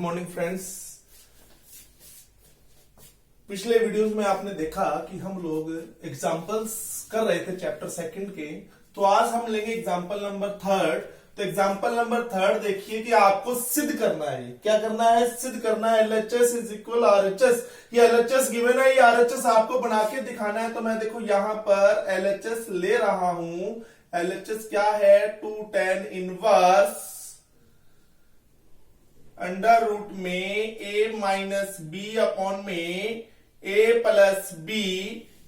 Morning friends. पिछले videos में आपने देखा कि हम लोग एग्जांपल्स कर रहे थे चैप्टर सेकंड के। तो आज हम लेंगे एग्जांपल नंबर थर्ड। तो एग्जांपल नंबर थर्ड देखिए कि आपको सिद्ध करना है। क्या करना है? सिद्ध करना है LHS इज इक्वल RHS। ये LHS गिवन है, ये RHS आपको बना के दिखाना है। तो मैं देखो यहां पर LHS ले रहा हूं। LHS क्या है? 2 tan इनवर्स अंडर रूट में a माइनस बी अपॉन में a plus B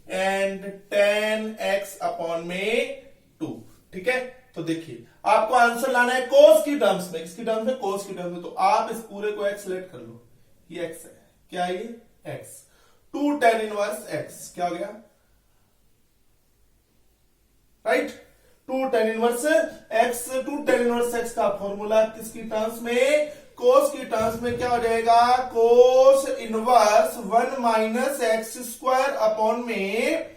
and tan x upon में 2। ठीक है, तो देखिए आपको आंसर लाना है कोस की टर्म्स में। किसकी टर्म्स में? कोस की टर्म्स में। तो आप इस पूरे को x सेलेक्ट कर लो। ये x है। क्या है ये? x। 2 tan इनवर्स x क्या हो गया? Right, 2 tan inverse x। 2 tan inverse x का फॉर्मूला किसकी टर्म्स में? कोस की टर्म्स में क्या हो जाएगा? कोस inverse 1 minus x square upon में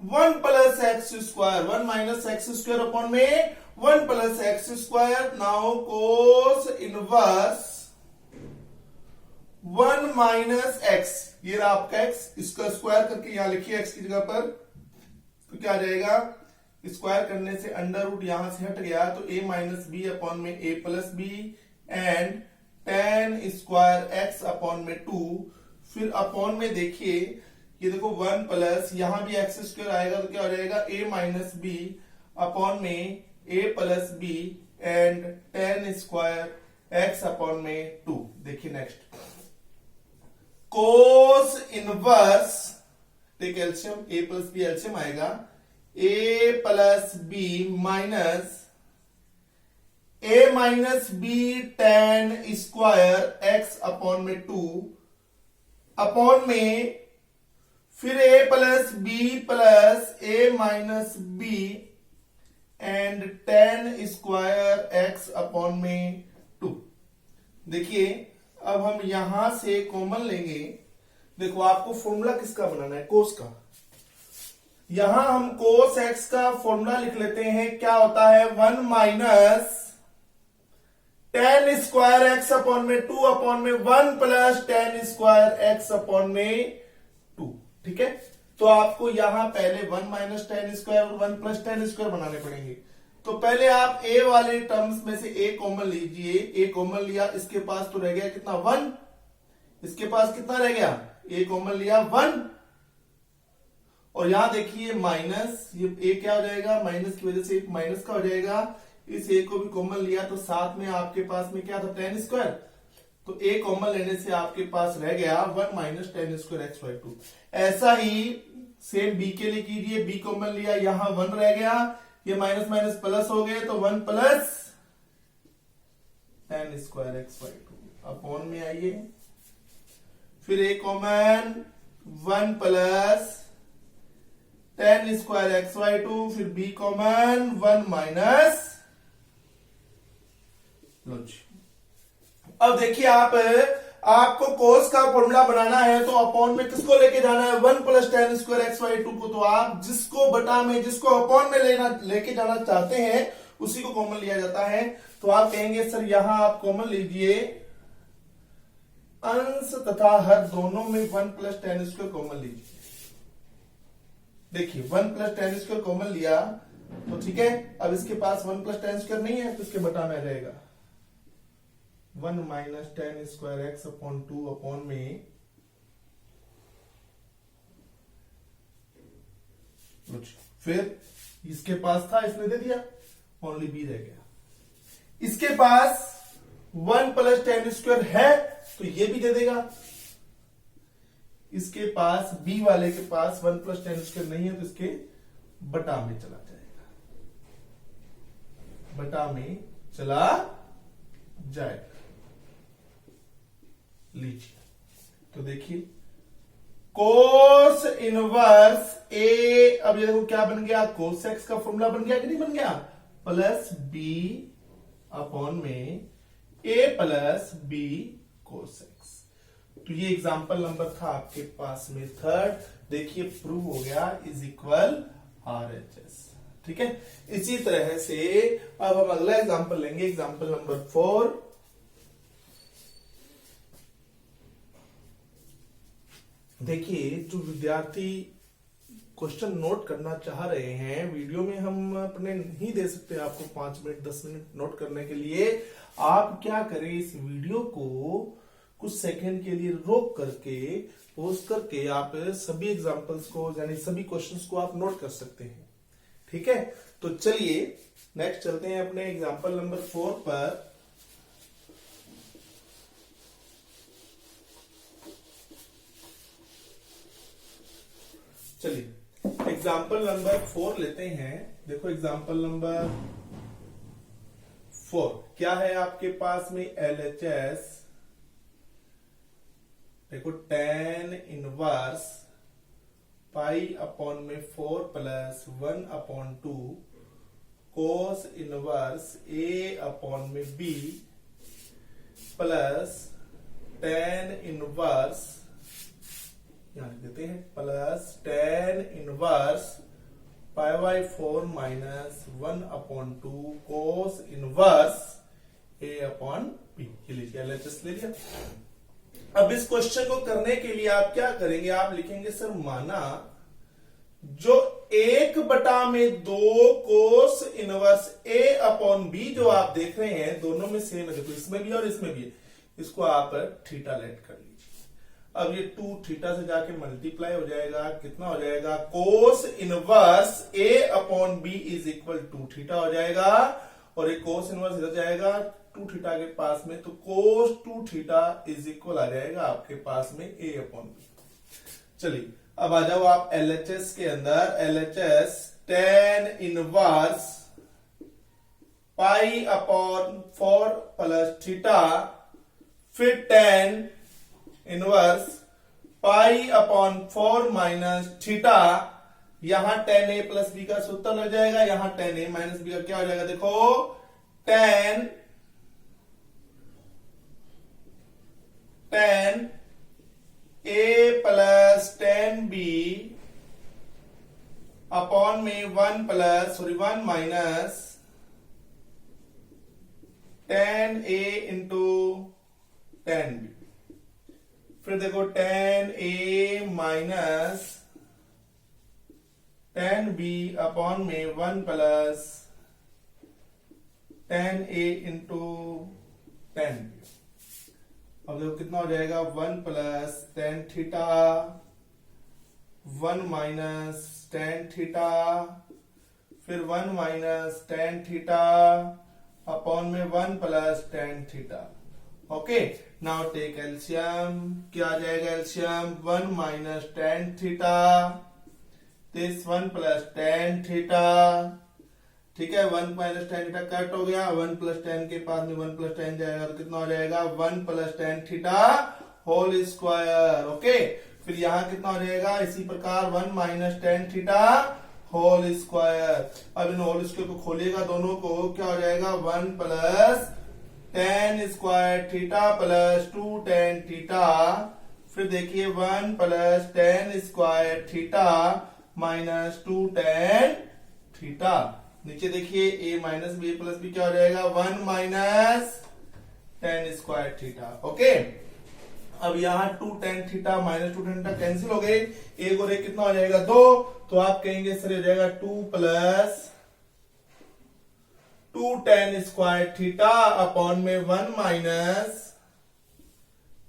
1 plus x square. 1 minus x square upon में 1 प्लस एक्स स्क्वायर। नाउ कोस इनवर्स 1 माइनस एक्स, ये रहा आपका x, इसका स्क्वायर करके यहां लिखिए x की जगह पर। तो क्या आ जाएगा? स्क्वायर करने से अंडर रूट यहां से हट गया, तो a माइनस बी अपॉन में a plus B and tan square x upon में 2। फिर अपॉन में देखिए, ये देखो 1 प्लस, यहां भी एक्स स्क्वायर आएगा तो क्या हो जाएगा? a माइनस बी अपॉन में a plus B and tan square x upon में 2। देखिए next, cos inverse, take LCM, a plus B LCM आएगा, a plus B minus a minus B tan square x upon में 2 upon में फिर a plus B plus a minus B and tan square x upon में 2। देखिए अब हम यहां से कॉमन लेंगे। देखो आपको फॉर्मूला किसका बनाना है? कोस का। यहां हम कोस x का फॉर्मूला लिख लेते हैं। क्या होता है? 1 minus tan square x upon में 2 अपॉन में 1 plus tan square x upon में 2। ठीक है, तो आपको यहां पहले 1 माइनस tan स्क्वायर और 1 प्लस tan स्क्वायर बनाने पड़ेंगे। तो पहले आप a वाले टर्म्स में से a कॉमन लीजिए। a कॉमन लिया, इसके पास तो रह गया कितना? 1। इसके पास कितना रह गया? a कॉमन लिया 1। और यहां देखिए माइनस, ये a क्या हो जाएगा? माइनस की वजह से एक माइनस का हो जाएगा। इस a को भी कॉमन लिया तो साथ में आपके पास में क्या था? tan square. तो a कॉमन लेने से आपके पास रह गया 1 minus tan square x by 2। ऐसा ही सेम b के लिए कीजिए। b कॉमन लिया, यहां 1 रह गया, ये माइनस माइनस प्लस हो गए, तो 1 plus tan square x by 2 upon में आइए। फिर a common 1 plus tan square x by 2, फिर b कॉमन 1 माइनस। लो जी, अब देखिए आपको कोस का फॉर्मूला बनाना है तो अपॉन में किसको लेके जाना है? 1 plus tan square x by 2 को। तो आप जिसको बटा में, जिसको अपॉन में लेके जाना चाहते हैं उसी को कॉमन लिया जाता है। तो आप कहेंगे सर यहां आप कॉमन लीजिए अंश तथा हर दोनों में 1 प्लस tan स्क्वायर कॉमन लीजिए। देखिए 1 प्लस tan स्क्वायर कॉमन लिया तो ठीक है। अब इसके पास 1 प्लस tan स्क्वायर नहीं है तो इसके बटा में रहेगा 1 minus tan square x upon 2 upon में फिर इसके पास था, इसने दे दिया, ओनली b रह गया। इसके पास 1 प्लस tan स्क्वायर है तो ये भी दे देगा। इसके पास b वाले के पास 1 प्लस tan स्क्वायर नहीं है तो इसके बटा में चला जाएगा, बटा में चला जाएगा। लीजिए, तो देखिए कोस इनवर्स a, अब ये देखो क्या बन गया? कोस x का फॉर्मूला बन गया कि नहीं बन गया? प्लस b अपॉन में a plus b cos x। तो ये एग्जांपल नंबर था आपके पास में थर्ड। देखिए प्रूव हो गया इज इक्वल RHS। ठीक है, इसी तरह से अब हम अगला एग्जांपल लेंगे, एग्जांपल नंबर 4। देखिए, जो विद्यार्थी क्वेश्चन नोट करना चाह रहे हैं, वीडियो में हम अपने नहीं दे सकते आपको 5 मिनट 10 मिनट नोट करने के लिए। आप क्या करें, इस वीडियो को कुछ सेकंड के लिए रोक करके पॉज करके आप सभी एग्जांपल्स को यानी सभी क्वेश्चंस को आप नोट कर सकते हैं। ठीक है, तो चलिए नेक्स्ट चलते हैं अपने एग्जांपल नंबर 4 पर। चलिए एग्जाम्पल नंबर 4 लेते हैं। देखो एग्जाम्पल नंबर 4 क्या है आपके पास में, LHS। देखो tan इनवर्स पाई अपॉन में 4 plus 1/2 cos inverse A upon में B प्लस tan इनवर्स, यहां लिख देते हैं, plus tan inverse pi by 4 minus 1/2 cos inverse A upon B। ये लीजिए LHS ले लिया। अब इस क्वेश्चन को करने के लिए आप क्या करेंगे, आप लिखेंगे सर माना जो 1/2 cos inverse A upon B जो आप देख रहे हैं दोनों में सेम है, देखो इसमें भी और इसमें भी है, इसको आप थीटा लेट कर लीजिए। अब ये 2 थीटा से जाके मल्टीप्लाई हो जाएगा, कितना हो जाएगा, cos inverse A upon B is equal 2 theta हो जाएगा, और ये कोस इनवर्स इधर जाएगा 2 थीटा के पास में, तो कोस 2 थीटा इज इक्वल आ जाएगा आपके पास में A अपॉन B। चलिए अब आ जाओ आप LHS के अंदर। LHS tan inverse pi upon 4 plus theta, फिर tan inverse pi upon 4 minus theta, यहां tan A प्लस B का सूत्र लग जाएगा, यहां tan A माइनस B का क्या हो जाएगा, देखो tan A plus tan B upon में 1 minus tan A into tan B, फिर देखो tan A minus tan B upon में 1 plus tan A into tan B। अब देखो कितना हो जाएगा, 1 plus tan theta 1 minus tan theta, फिर 1 माइनस tan थीटा अपॉन में 1 plus tan theta. Okay, now take LCM. क्या आ जाएगा LCM, 1 minus tan theta, this 1 plus tan theta. ठीक है, 1 माइनस tan थीटा कट हो गया, 1 प्लस tan के पास में 1 प्लस tan जाएगा, तो कितना हो जाएगा, 1 plus tan theta whole square. Okay, फिर यहां कितना हो जाएगा, इसी प्रकार 1 minus tan theta whole square. अब इन होल स्क्वायर को खोलिएगा दोनों को, क्या हो जाएगा, 1 plus tan square theta plus 2 tan theta, फिर देखिए 1 plus tan square theta minus 2 tan theta. नीचे देखिए a minus B plus B क्या हो जाएगा, 1 minus tan square theta. Okay, अब यहां 2 tan theta minus 2 tan theta cancel हो गए, एक और एक कितना हो जाएगा, 2, तो आप कहेंगे सर हो जाएगा 2 plus 2 tan square theta upon में 1 माइनस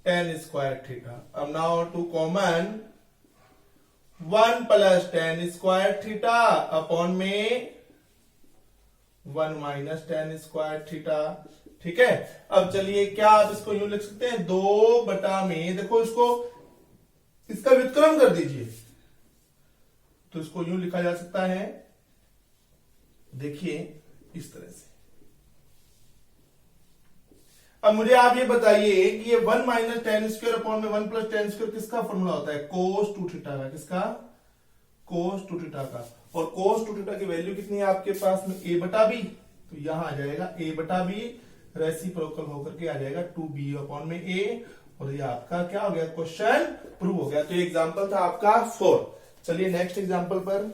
tan स्क्वायर थीटा। अब now 2 common, 1 plus tan square theta upon में 1 माइनस tan स्क्वायर थीटा। ठीक है, अब चलिए क्या आप इसको यूं लिख सकते हैं, 2 बटा में, देखो इसको इसका व्युत्क्रम कर दीजिए, तो इसको यूं लिखा जा सकता है, देखिए इस तरह से। अब मुझे आप ये बताइए कि ये 1 माइनस tan स्क्वायर अपॉन में 1 प्लस tan स्क्वायर किसका फॉर्मूला होता है, कोस 2 थीटा का। किसका, कोस 2 थीटा का। और कोस 2 थीटा की वैल्यू कितनी है आपके पास में, a बटा बी, तो यहां आ जाएगा a बटा बी, रेसिप्रोकल होकर के आ जाएगा 2b अपॉन में a, और ये आपका क्या हो गया, क्वेश्चन प्रूव हो गया। तो ये एग्जांपल था आपका 4। चलिए नेक्स्ट एग्जांपल पर।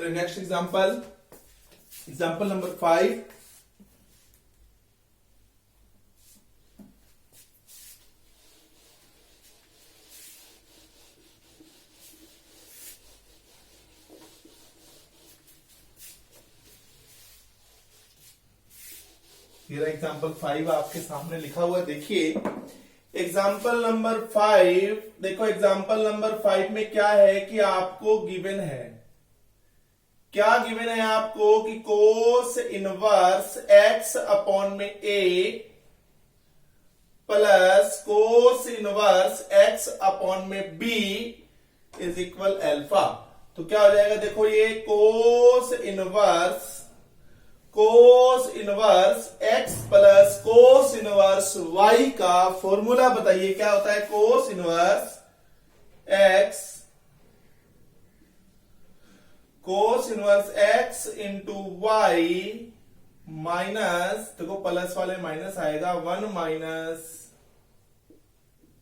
चलिए next example, example number 5। Example 5 आपके सामने लिखा हुआ है, देखिए एग्जाम्पल नंबर 5। देखो एग्जाम्पल नंबर 5 में क्या है कि आपको गिवन है, क्या गिवन है आपको कि कोस इनवर्स x अपॉन में a plus cos inverse x upon में b इज इक्वल अल्फा। तो क्या हो जाएगा, देखो ये cos inverse x plus cos inverse y का फॉर्मूला बताइए क्या होता है। Cos inverse x into y minus, देखो प्लस वाले माइनस आएगा, 1 minus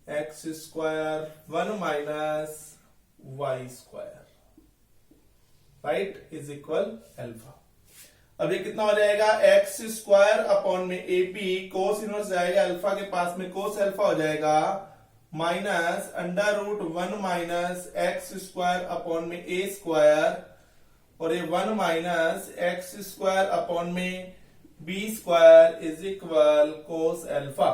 x square 1 minus y square, right, is equal alpha. अब ये कितना हो जाएगा, एक्स स्क्वायर अपॉन में ए बी, कोस इनवर्स जाएगा अल्फा के पास में, कोस अल्फा हो जाएगा minus under root 1 minus x square upon में ए स्क्वायर, और ये 1 माइनस एक्स स्क्वायर अपॉन में b square is equal cos alpha.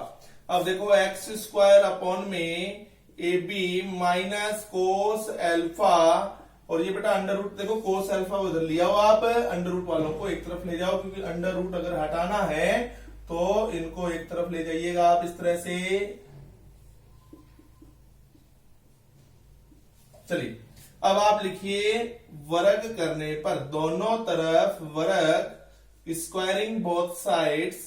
अब देखो एक्स स्क्वायर अपॉन में a b minus cos alpha, और ये बेटा अंडर रूट, देखो कोस अल्फा उधर लिया हो आप, अंडर रूट वालों को एक तरफ ले जाओ, क्योंकि अंडर रूट अगर हटाना है तो इनको एक तरफ ले जाइएगा आप इस तरह से। चलिए अब आप लिखिए वर्ग करने पर दोनों तरफ वर्ग, स्क्वायरिंग बोथ साइड्स,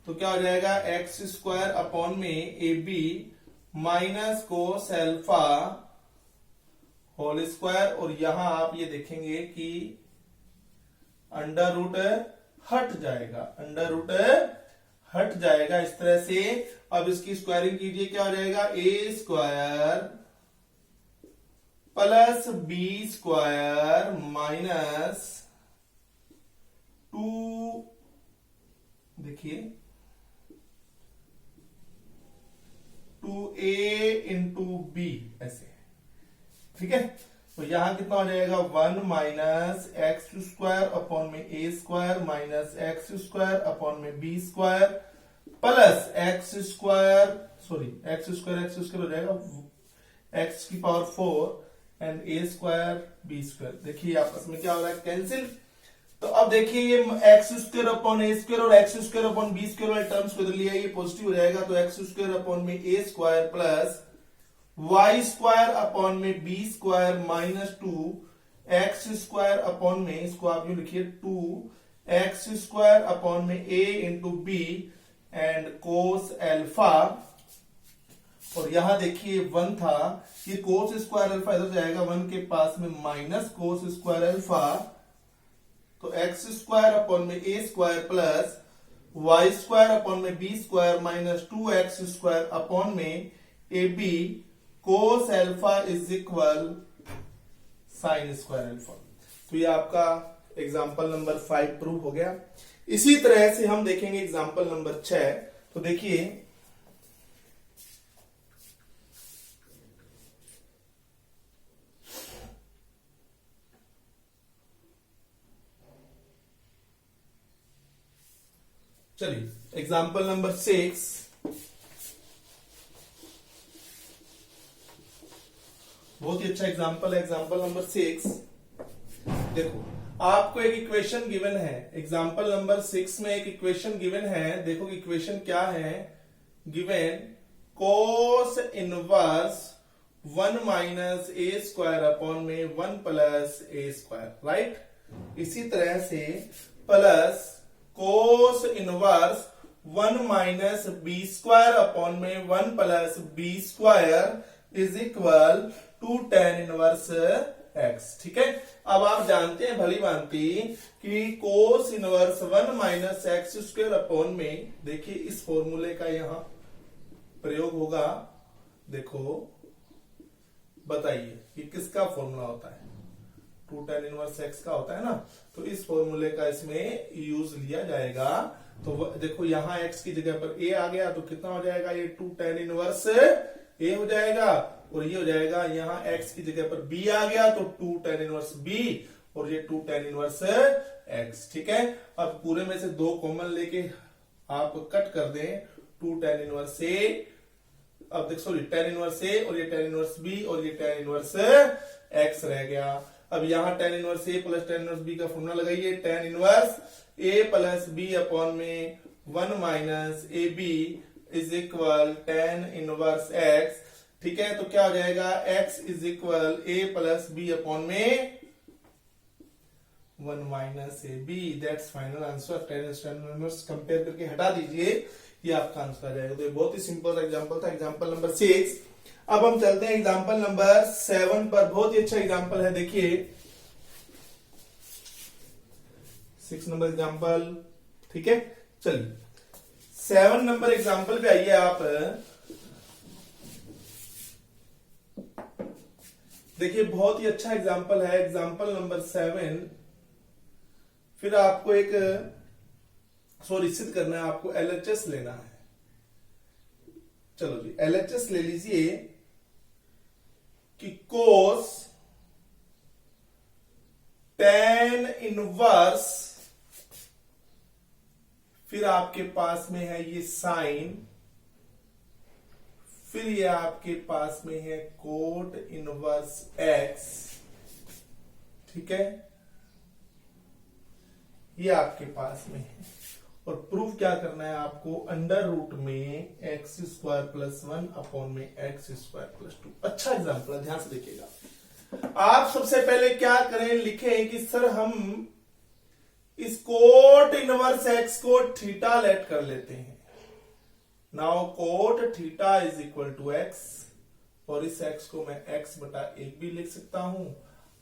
तो क्या हो जाएगा एक्स स्क्वायर अपॉन में a b minus cos alpha whole square, और यहां आप ये देखेंगे कि अंडर रूट हट जाएगा, अंडर रूट हट जाएगा इस तरह से। अब इसकी स्क्वायरिंग कीजिए, क्या हो जाएगा, a square plus b square minus 2, देखिए 2a इंटू बी, ऐसे, ठीक है। तो यहां कितना हो जाएगा, 1 माइनस एक्स स्क्वायर अपॉन में a square minus x square upon में b square plus x square हो जाएगा एक्स की power 4 and a square b square. देखिए आपस में क्या हो रहा है, कैंसिल। तो अब देखिए ये x square upon a square और x square upon b square वाले टर्म्स को इधर लिया, ये पॉजिटिव हो जाएगा, तो एक्स स्क्वायर अपॉन में a square plus y square upon में b square minus 2 x square upon में, इसको आप यूं लिखिए 2 एक्स स्क्वायर अपॉन में a into b and cos alpha, और यहां देखिए 1 था, ये कोस स्क्वायर अल्फा इधर जाएगा 1 के पास में माइनस कोस स्क्वायर अल्फा, तो एक्स स्क्वायर अपॉन में a square plus y square upon में b square minus 2 x square upon में a b cos alpha is equal sine square alpha. तो ये आपका एग्जाम्पल नंबर 5 प्रूव हो गया। इसी तरह से हम देखेंगे एग्जाम्पल नंबर 6। तो देखिए चलिए एग्जाम्पल नंबर 6, बहुत ही अच्छा एग्जाम्पल है, एग्जाम्पल नंबर 6। देखो आपको एक इक्वेशन गिवन है, एग्जाम्पल नंबर 6 में एक इक्वेशन गिवन है। देखो इक्वेशन क्या है, given cos inverse 1 minus a square upon में 1 प्लस ए स्क्वायर, राइट। इसी तरह से plus cos inverse 1 minus b square upon में 1 plus b square is equal to tan inverse x, ठीक है। अब आप जानते हैं भली भांति कि cos inverse 1 minus x square upon में, देखिए इस फॉर्मूले का यहां प्रयोग होगा। देखो बताइए कि किसका फॉर्मूला होता है, 2 tan इनवर्स x का होता है ना, तो इस फॉर्मूले का इसमें यूज लिया जाएगा। तो देखो यहाँ x की जगह पर a आ गया, तो कितना हो जाएगा, ये 2 tan इनवर्स a हो जाएगा, और ये हो जाएगा यहाँ x की जगह पर b आ गया, तो 2 tan इनवर्स b, और ये 2 tan इनवर्स x। ठीक है, अब पूरे में से 2 कॉमन लेके आप कट कर दें, 2 tan इनवर्स a, अब देख सॉरी tan इनवर्स a, और ये tan इनवर्स b, और ये tan इनवर्स x रह गया। अब यहाँ tan inverse a plus tan inverse b का फॉर्मूला लगाइए, tan inverse a plus b upon में 1 minus a b is equal tan inverse x। ठीक है, तो क्या हो जाएगा, x is equal a plus b upon में 1 minus a b, that's final answer. tan inverse compare करके हटा दीजिए, ये आपका आंसर आ जाएगा। तो ये बहुत ही सिंपल एग्जांपल था, एग्जांपल नंबर 6। अब हम चलते हैं एग्जांपल नंबर 7 पर। बहुत ही अच्छा एग्जांपल है, देखिए 6 नंबर एग्जांपल। ठीक है, चलिए 7 नंबर एग्जांपल पे आइए आप। देखिए बहुत ही अच्छा एग्जांपल है, एग्जांपल नंबर 7। फिर आपको एक सिद्ध करना है, आपको LHS लेना है। चलो जी LHS ले लीजिए कि कोस tan इनवर्स, फिर आपके पास में है ये साइन, फिर ये आपके पास में है कोट इनवर्स x। ठीक है, ये आपके पास में है, और प्रूफ क्या करना है आपको, अंडर रूट में एक्स स्क्वायर प्लस 1 अपॉन में एक्स स्क्वायर प्लस 2। अच्छा एग्जाम्पल है, ध्यान से देखिएगा। आप सबसे पहले क्या करें, लिखें कि सर हम इस कोट इनवर्स एक्स को थीटा लेट कर लेते हैं। Now cot theta is equal to x, और इस एक्स को मैं एक्स बटा 1 भी लिख सकता हूं।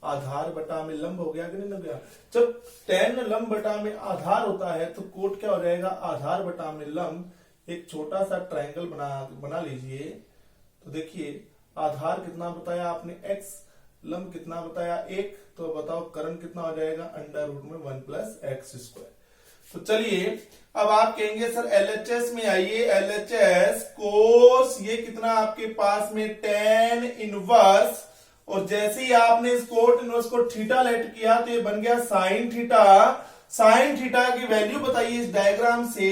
आधार बटा में लंब हो गया कि नहीं हो गया। जब tan लंब बटा में आधार होता है तो कोट क्या हो जाएगा, आधार बटा में लंब। एक छोटा सा ट्रायंगल बना लीजिए। तो देखिए आधार कितना बताया आपने x, लंब कितना बताया 1, तो बताओ करण कितना हो जाएगा, अंडर रूट में 1 प्लस एक्स स्क्वायर। तो चलिए अब आप कहेंगे सर LHS में आइए, LHS कोस ये कितना आपके पास में tan इनवर्स, और जैसे ही आपने इस कोट इनवर्स को थीटा लेट किया तो ये बन गया साइन थीटा। साइन थीटा की वैल्यू बताइए इस डायग्राम से,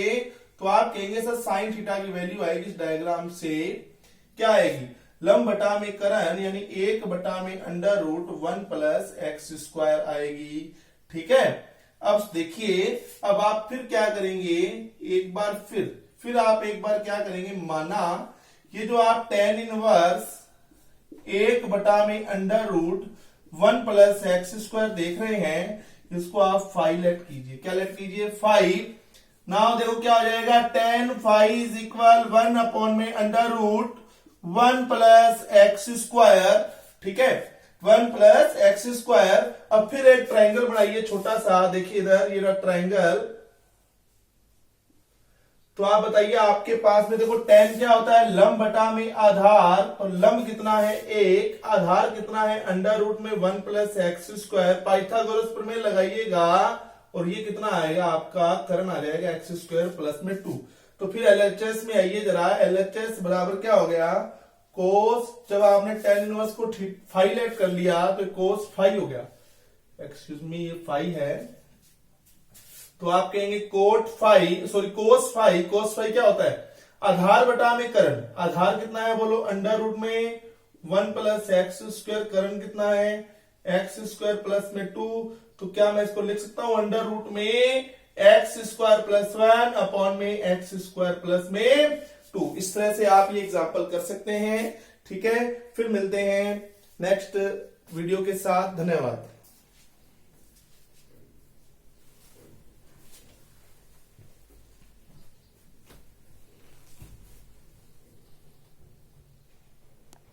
तो आप कहेंगे सर साइन थीटा की वैल्यू आएगी इस डायग्राम से, क्या आएगी, लंब बटा में करण यानी 1 बटा में under root 1 plus x square आएगी। ठीक है, अब देखिए अब आप फिर क्या करेंगे, एक बार फिर आप एक बार क्या करेंगे, माना ये जो आप tan इनवर्स 1 बटा में under root 1 plus x square देख रहे हैं, इसको आप फाई लेट कीजिए। क्या लेट कीजिए, फाई। नाउ देखो क्या हो जाएगा, tan phi is equal 1 upon में under root 1 plus x square. ठीक है, 1 प्लस एक्स स्क्वायर। अब फिर एक ट्राइंगल बनाइए छोटा सा, देखिए इधर ये रहा ट्राइंगल। तो आप बताइए आपके पास में देखो tan क्या होता है, लंब बटा में आधार, और लंब कितना है 1, आधार कितना है अंडर रूट में 1 प्लस एक्स स्क्वायर। पाइथागोरस प्रमेय लगाइएगा और ये कितना आएगा आपका, करण आ जाएगा एक्स स्क्वायर प्लस में 2। तो फिर LHS में आइए जरा, LHS बराबर क्या हो गया, कोस, जब आपने tan इनवर्स को फाई लेट कर लिया तो कोस फाई हो गया, एक्सक्यूज मी ये फाई है, तो आप कहेंगे कोस फाई। कोस फाई क्या होता है, आधार बटा में करण। आधार कितना है बोलो, अंडर रूट में 1 प्लस एक्स स्क्वायर, करण कितना है एक्स स्क्वायर प्लस में 2। तो क्या मैं इसको लिख सकता हूं, अंडर रूट में एक्स स्क्वायर प्लस 1 अपॉन में एक्स स्क्वायर प्लस में 2। इस तरह से आप ये एग्जाम्पल कर सकते हैं। ठीक है, फिर मिलते हैं नेक्स्ट वीडियो के साथ। धन्यवाद।